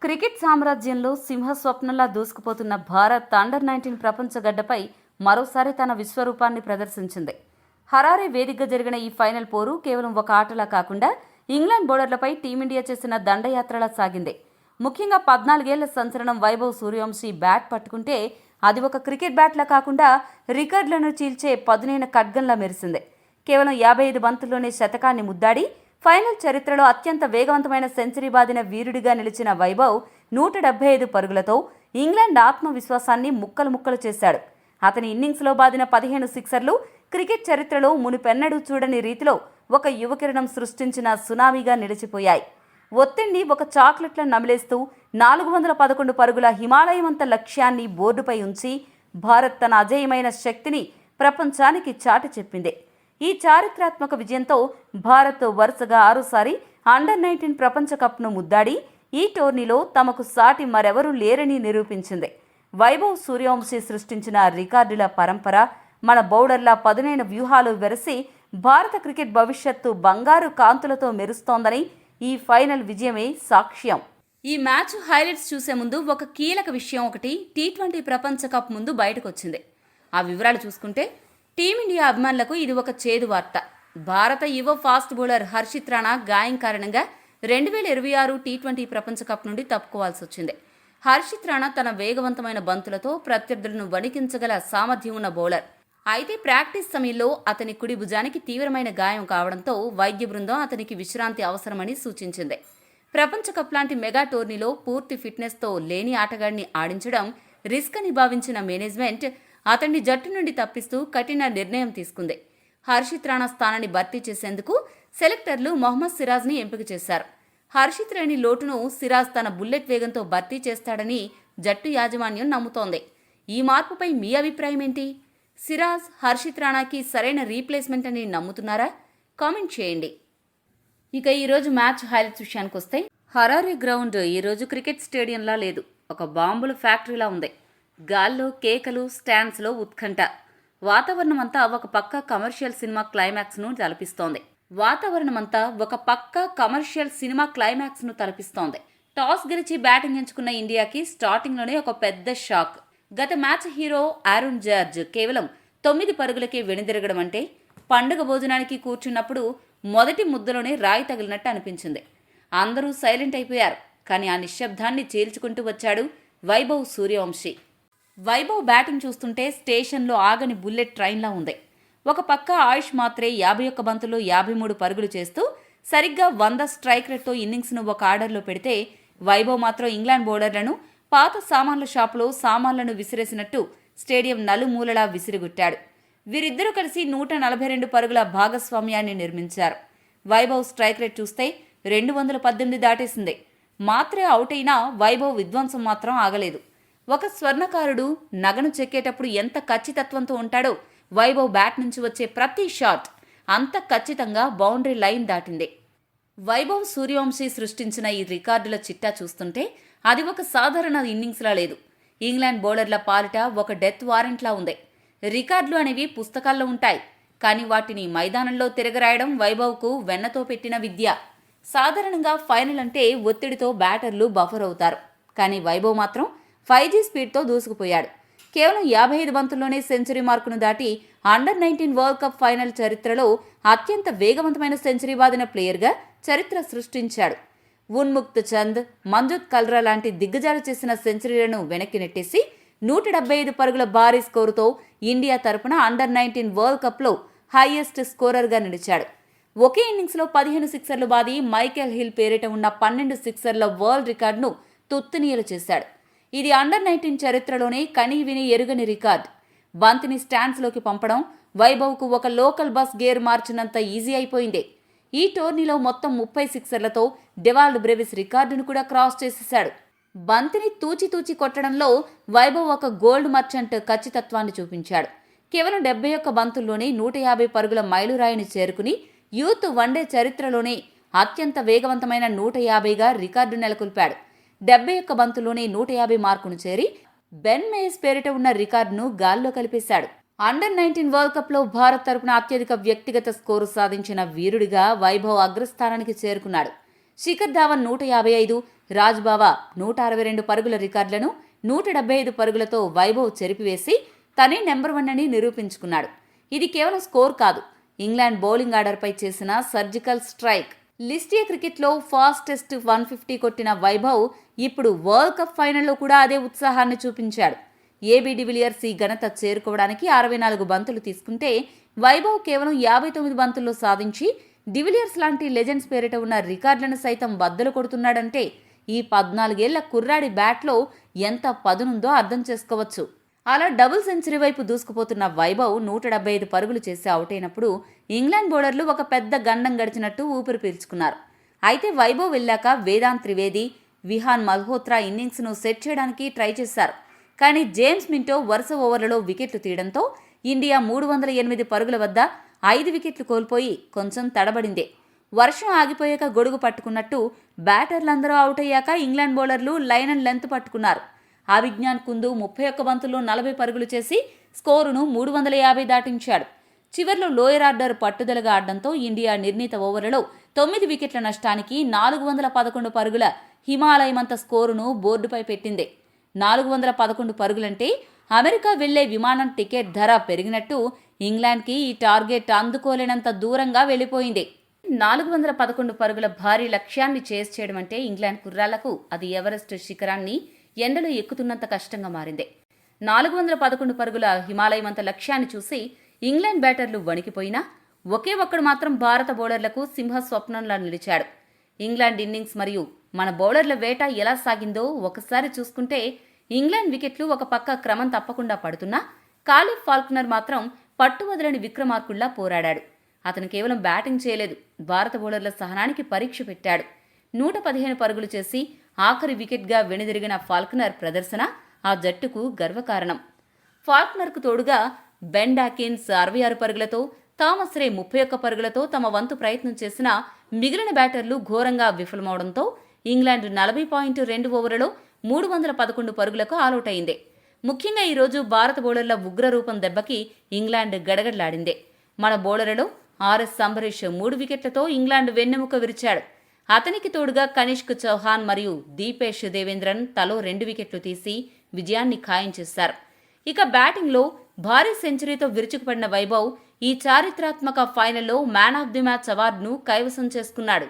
Cricket సామ్రాజ్యంలో సింహస్వప్నంలా దూసుకుపోతున్న Bharat under-19 ప్రపంచ గడ్డపై మరోసారి తన విశ్వరూపాన్ని ప్రదర్శించింది. హరారే వేదికగా జరిగిన ఈ ఫైనల్ పోరు కేవలం ఒక ఆటలా కాకుండా ఇంగ్లాండ్ బౌలర్లపై టీమిండియా చేసిన దండయాత్రలా సాగింది. ముఖ్యంగా 14 ఏళ్ల సంచలనం వైభవ్ సూర్యవంశీ బ్యాట్ పట్టుకుంటే అది ఒక క్రికెట్ బ్యాట్లా కాకుండా రికార్డులను చీల్చే పదునైన ఖడ్గంలా మెరిసింది. కేవలం 55 బంతుల్లోనే శతకాన్ని ముద్దాడి ఫైనల్ చరిత్రలో అత్యంత వేగవంతమైన సెంచరీ బాదిన వీరుడిగా నిలిచిన వైభవ్ 175 పరుగులతో ఇంగ్లాండ్ ఆత్మవిశ్వాసాన్ని ముక్కలు చేశాడు. అతని ఇన్నింగ్స్లో బాదిన 15 సిక్సర్లు క్రికెట్ చరిత్రలో మునుపెన్నడూ చూడని రీతిలో ఒక యువకిరణం సృష్టించిన సునామీగా నిలిచిపోయాయి. ఒత్తిడిని ఒక చాక్లెట్ల నమిలేస్తూ 411 పరుగుల హిమాలయమంత లక్ష్యాన్ని బోర్డుపై ఉంచి భారత్ తన అజేయమైన శక్తిని ప్రపంచానికి చాటి చెప్పింది. ఈ చారిత్రాత్మక విజయంతో భారత్ వరుసగా 6సారి అండర్-19 ప్రపంచ కప్ను ముద్దాడి ఈ టోర్నీలో తమకు సాటి మరెవరూ లేరని నిరూపించింది. వైభవ్ సూర్యవంశీ సృష్టించిన రికార్డుల పరంపర, మన బౌలర్ల పదునైన వ్యూహాలు వెరసి భారత క్రికెట్ భవిష్యత్తు బంగారు కాంతులతో మెరుస్తోందని ఈ ఫైనల్ విజయమే సాక్ష్యం. ఈ మ్యాచ్ హైలైట్స్ చూసే ముందు ఒక కీలక విషయం ఒకటి టీ20 ప్రపంచ కప్ ముందు బయటకొచ్చింది. ఆ వివరాలు చూసుకుంటే టీమిండియా అభిమానులకు ఇది ఒక చేదు వార్త. భారత యువ ఫాస్ట్ బౌలర్ హర్షిత్ రాణా గాయం కారణంగా 2026 టీ20 ప్రపంచ కప్ నుండి తప్పుకోవాల్సి వచ్చింది. హర్షిత్ రాణా తన వేగవంతమైన బంతులతో ప్రత్యర్థులను వణికించగల సామర్థ్యం ఉన్న బౌలర్. అయితే ప్రాక్టీస్ సమయంలో అతని కుడి భుజానికి తీవ్రమైన గాయం కావడంతో వైద్య బృందం అతనికి విశ్రాంతి అవసరమని సూచించింది. ప్రపంచ కప్ లాంటి మెగా టోర్నీలో పూర్తి ఫిట్నెస్తో లేని ఆటగాడిని ఆడించడం రిస్క్ అని భావించిన మేనేజ్మెంట్ అతన్ని జట్టు నుండి తప్పిస్తూ కఠిన నిర్ణయం తీసుకుంది. హర్షిత్ రాణా స్థానాన్ని భర్తీ చేసేందుకు సెలెక్టర్లు మొహమ్మద్ సిరాజ్ని ఎంపిక చేశారు. హర్షిత్ రాణి లోటును సిరాజ్ తన బుల్లెట్ వేగంతో భర్తీ చేస్తాడని జట్టు యాజమాన్యం నమ్ముతోంది. ఈ మార్పుపై మీ అభిప్రాయం ఏంటి? సిరాజ్ హర్షిత్ రాణాకి సరైన రీప్లేస్మెంట్ అని నమ్ముతున్నారా? కామెంట్ చేయండి. ఇక ఈరోజు మ్యాచ్ హైలైట్స్ విషయానికి వస్తే హరారే గ్రౌండ్ ఈరోజు క్రికెట్ స్టేడియంలా లేదు, ఒక బాంబుల ఫ్యాక్టరీలా ఉంది. గాల్లో కేకలు, స్టాండ్స్లో ఉత్కంఠ. వాతావరణమంతా ఒక పక్క కమర్షియల్ సినిమా తలపిస్తోంది. టాస్ గెలిచి బ్యాటింగ్ ఎంచుకున్న ఇండియాకి స్టార్టింగ్లోనే ఒక పెద్ద షాక్. గత మ్యాచ్ హీరో ఆరోన్ జార్జ్ కేవలం 9 పరుగులకే వెనుదిరగడం అంటే పండుగ భోజనానికి కూర్చున్నప్పుడు మొదటి ముద్దలోనే రాయి తగిలినట్టు అనిపించింది. అందరూ సైలెంట్ అయిపోయారు. కానీ ఆ నిశ్శబ్దాన్ని చీల్చుకుంటూ వచ్చాడు వైభవ్ సూర్యవంశీ. వైభవ్ బ్యాటింగ్ చూస్తుంటే స్టేషన్లో ఆగని బుల్లెట్ ట్రైన్లా ఉంది. ఒక పక్క ఆయుష్ మాత్రే 51 బంతుల్లో 53 పరుగులు చేస్తూ సరిగ్గా 100 స్ట్రైక్ రేట్తో ఇన్నింగ్స్ను ఒక ఆర్డర్లో పెడితే, వైభవ్ మాత్రం ఇంగ్లాండ్ బౌలర్లను పాత సామాన్ల షాపులో సామాన్లను విసిరేసినట్టు స్టేడియం నలుమూలలా విసిరిగుట్టాడు. వీరిద్దరూ కలిసి 142 పరుగుల భాగస్వామ్యాన్ని నిర్మించారు. వైభవ్ స్ట్రైక్ రేట్ చూస్తే 218 దాటేసింది. మాత్రే అవుట్ అయినా వైభవ్ విధ్వంసం మాత్రం ఆగలేదు. ఒక స్వర్ణకారుడు నగను చెక్కేటప్పుడు ఎంత ఖచ్చితత్వంతో ఉంటాడో వైభవ్ బ్యాట్ నుంచి వచ్చే ప్రతి షాట్ అంత ఖచ్చితంగా బౌండరీ లైన్ దాటింది. వైభవ్ సూర్యవంశీ సృష్టించిన ఈ రికార్డుల చిట్టా చూస్తుంటే అది ఒక సాధారణ ఇన్నింగ్స్లా లేదు. ఇంగ్లాండ్ బౌలర్ల పాలిట ఒక డెత్ వారెంట్లా ఉంది. రికార్డులు అనేవి పుస్తకాల్లో ఉంటాయి, కానీ వాటిని మైదానంలో తిరగరాయడం వైభవ్కు వెన్నతో పెట్టిన విద్య. సాధారణంగా ఫైనల్ అంటే ఒత్తిడితో బ్యాటర్లు బఫర్ అవుతారు. కానీ వైభవ్ మాత్రం 5G స్పీడ్తో దూసుకుపోయాడు. కేవలం 55 బంతుల్లోనే సెంచరీ మార్కును దాటి అండర్-19 వరల్డ్ కప్ ఫైనల్ చరిత్రలో అత్యంత వేగవంతమైన సెంచరీ బాదిన ప్లేయర్గా చరిత్ర సృష్టించాడు. ఉన్ముక్త్ చంద్, మంజుత్ కల్రా లాంటి దిగ్గజాలు చేసిన సెంచరీలను వెనక్కి నెట్టేసి 175 పరుగుల భారీ స్కోరుతో ఇండియా తరపున అండర్-19 వరల్డ్ కప్లో హైయెస్ట్ స్కోరర్గా నిలిచాడు. ఒకే ఇన్నింగ్స్లో 15 సిక్సర్లు బాది మైకేల్ హిల్ పేరిట ఉన్న 12 సిక్సర్ల వరల్డ్ రికార్డును తుత్తునీయలు చేశాడు. ఇది అండర్-19 చరిత్రలోనే కనీ విని ఎరుగని రికార్డ్. బంతిని స్టాండ్స్లోకి పంపడం వైభవ్కు ఒక లోకల్ బస్ గేర్ మార్చినంత ఈజీ అయిపోయింది. ఈ టోర్నీలో మొత్తం 30 సిక్సర్లతో డెవాల్డ్ బ్రెవిస్ రికార్డును కూడా క్రాస్ చేసేశాడు. బంతిని తూచి కొట్టడంలో వైభవ్ ఒక గోల్డ్ మర్చెంట్ ఖచ్చితత్వాన్ని చూపించాడు. కేవలం 71 బంతుల్లోనే 150 పరుగుల మైలురాయిని చేరుకుని యూత్ వన్డే చరిత్రలోనే అత్యంత వేగవంతమైన 150గా రికార్డు నెలకొల్పాడు. 71 బంతుల్లోనే 150 మార్కును చేరి బెన్ మేయస్ పేరిట ఉన్న రికార్డును గాల్లో కలిపేశాడు. అండర్-19 వరల్డ్ కప్లో భారత్ తరపున అత్యధిక వ్యక్తిగత స్కోరు సాధించిన వీరుడిగా వైభవ్ అగ్రస్థానానికి చేరుకున్నాడు. శిఖర్ ధావన్ 155, రాజ్బావా 162 పరుగుల రికార్డులను 175 పరుగులతో వైభవ్ చెరిపివేసి తనే నెంబర్ 1 అని నిరూపించుకున్నాడు. ఇది కేవలం స్కోర్ కాదు, ఇంగ్లాండ్ బౌలింగ్ ఆర్డర్పై చేసిన సర్జికల్ స్ట్రైక్. లిస్ట్ ఏ క్రికెట్లో ఫాస్టెస్ట్ 150 కొట్టిన వైభవ్ ఇప్పుడు వరల్డ్ కప్ ఫైనల్లో కూడా అదే ఉత్సాహాన్ని చూపించాడు. ఏబీ డివిలియర్స్ ఈ ఘనత చేరుకోవడానికి 64 బంతులు తీసుకుంటే వైభవ్ కేవలం 59 బంతుల్లో సాధించి డివిలియర్స్ లాంటి లెజెండ్స్ పేరిట ఉన్న రికార్డులను సైతం బద్దలు కొడుతున్నాడంటే ఈ 14 ఏళ్ల కుర్రాడి బ్యాట్లో ఎంత పదునుందో అర్థం చేసుకోవచ్చు. అలా డబుల్ సెంచరీ వైపు దూసుకుపోతున్న వైభవ్ 175 పరుగులు చేసి అవుట్ అయినప్పుడు ఇంగ్లాండ్ బౌలర్లు ఒక పెద్ద గండం గడిచినట్టు ఊపిరి పీల్చుకున్నారు. అయితే వైభవ్ వెళ్ళాక వేదాంత్ త్రివేది, విహాన్ మల్హోత్రా ఇన్నింగ్స్ను సెట్ చేయడానికి ట్రై చేశారు. కానీ జేమ్స్ మింటో వరుస ఓవర్లలో వికెట్లు తీయడంతో ఇండియా 308 పరుగుల వద్ద 5 వికెట్లు కోల్పోయి కొంచెం తడబడిందే. వర్షం ఆగిపోయాక గొడుగు పట్టుకున్నట్టు బ్యాటర్లందరూ అవుట్ అయ్యాక ఇంగ్లాండ్ బౌలర్లు లైన్ అండ్ లెంత్ పట్టుకున్నారు. అభిజ్ఞాన్ కుందు 31 బంతుల్లో 40 పరుగులు చేసి స్కోరును 350 దాటించాడు. చివర్లో లోయర్ ఆర్డర్ పట్టుదలగా ఆడడంతో ఇండియా నిర్ణీత ఓవర్లలో 9 వికెట్ల నష్టానికి 411 పరుగుల హిమాలయమంత స్కోరును బోర్డుపై పెట్టింది. 411 పరుగులంటే అమెరికా వెళ్లే విమానం టికెట్ ధర పెరిగినట్టు ఇంగ్లాండ్కి ఈ టార్గెట్ అందుకోలేనంత దూరంగా వెళ్లిపోయింది. 411 పరుగుల భారీ లక్ష్యాన్ని చేస్ చేయడం అంటే ఇంగ్లాండ్ కుర్రాళ్లకు అది ఎవరెస్ట్ శిఖరాన్ని ఎండలో ఎక్కుతున్నంత కష్టంగా మారింది. 411 పరుగుల హిమాలయమంత లక్ష్యాన్ని చూసి ఇంగ్లాండ్ బ్యాటర్లు వణికిపోయినా ఒకే ఒక్కడు మాత్రం భారత బౌలర్లకు సింహ స్వప్నంలా నిలిచాడు. ఇంగ్లాండ్ ఇన్నింగ్స్ మరియు మన బౌలర్ల వేట ఎలా సాగిందో ఒకసారి చూసుకుంటే ఇంగ్లాండ్ వికెట్లు ఒక పక్క క్రమం తప్పకుండా పడుతున్నా కాలిఫ్ ఫాల్క్నర్ మాత్రం పట్టువదలని విక్రమార్కుల్లా పోరాడాడు. అతను కేవలం బ్యాటింగ్ చేయలేదు, భారత బౌలర్ల సహనానికి పరీక్ష పెట్టాడు. 115 పరుగులు చేసి ఆఖరి వికెట్గా వెనుదిరిగిన ఫాల్క్నర్ ప్రదర్శన ఆ జట్టుకు గర్వకారణం. ఫాల్క్నర్కు తోడుగా బెన్ డాకిన్స్ 66 పరుగులతో, థామస్ రే 31 పరుగులతో తమ వంతు ప్రయత్నం చేసినా మిగిలిన బ్యాటర్లు ఘోరంగా విఫలమవడంతో ఇంగ్లాండ్ 40.2 ఓవర్లలో 311 పరుగులకు ఆలౌట్ అయింది. ముఖ్యంగా ఈరోజు భారత బౌలర్ల ఉగ్రరూపం దెబ్బకి ఇంగ్లాండ్ గడగడలాడింది. మన బౌలర్లలో ఆర్ఎస్ అంబరీష్ 3 వికెట్లతో ఇంగ్లాండ్ వెన్నెముక విరిచాడు. అతనికి తోడుగా కనిష్క్ చౌహాన్ మరియు దీపేష్ దేవేంద్రన్ తలో 2 వికెట్లు తీసి విజయాన్ని ఖాయం చేశారు. ఇక బ్యాటింగ్లో భారీ సెంచరీతో విరుచుకుపడిన వైభవ్ ఈ చారిత్రాత్మక ఫైనల్లో మ్యాన్ ఆఫ్ ది మ్యాచ్ అవార్డును కైవసం చేసుకున్నాడు.